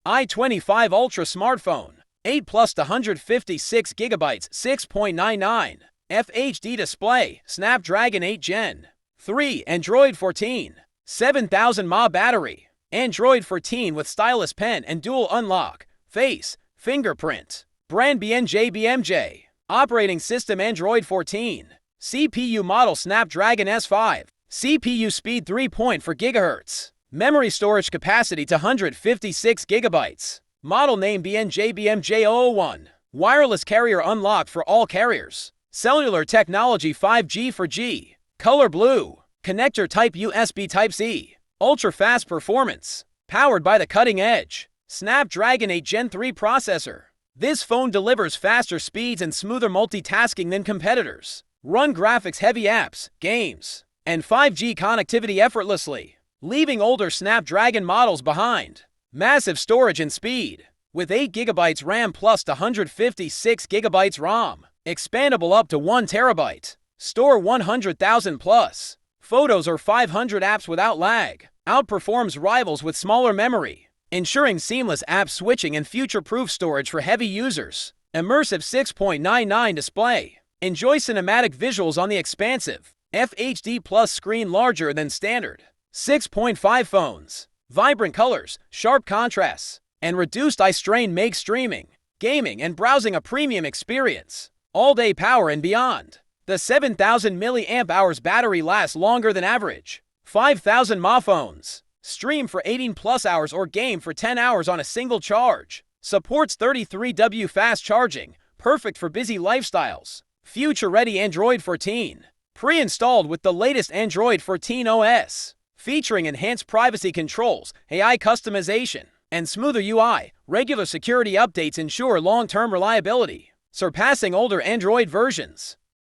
I25 Ultra Smartphone, 8 plus 156 gigabytes, 6.99. FHD display, Snapdragon 8 Gen 3, Android 14, 7000 mAh battery, Android 14 with stylus pen and dual unlock, face, fingerprint, brand BMJ, operating system Android 14, CPU model Snapdragon S5, CPU speed 3.4 GHz, memory storage capacity to 156 gigabytes, model name BMJ001, wireless carrier unlocked for all carriers, cellular technology 5G for G, color blue, connector type USB Type-C, ultra-fast performance, powered by the cutting-edge Snapdragon 8 Gen 3 processor. This phone delivers faster speeds and smoother multitasking than competitors. Run graphics-heavy apps, games, and 5G connectivity effortlessly, leaving older Snapdragon models behind. Massive storage and speed, with 8 GB RAM plus 156 GB ROM, expandable up to 1 TB. Store 100,000 plus photos or 500 apps without lag. Outperforms rivals with smaller memory, ensuring seamless app switching and future-proof storage for heavy users. Immersive 6.99 display. Enjoy cinematic visuals on the expansive FHD Plus screen larger than standard 6.5 phones. Vibrant colors, sharp contrasts, and reduced eye strain make streaming, gaming, and browsing a premium experience. All-day power and beyond. The 7,000 mAh battery lasts longer than average. 5,000 mAh phones. Stream for 18 plus hours or game for 10 hours on a single charge. Supports 33W fast charging, perfect for busy lifestyles. Future-ready Android 14. Pre-installed with the latest Android 14 OS. Featuring enhanced privacy controls, AI customization, and smoother UI, regular security updates ensure long-term reliability, surpassing older Android versions.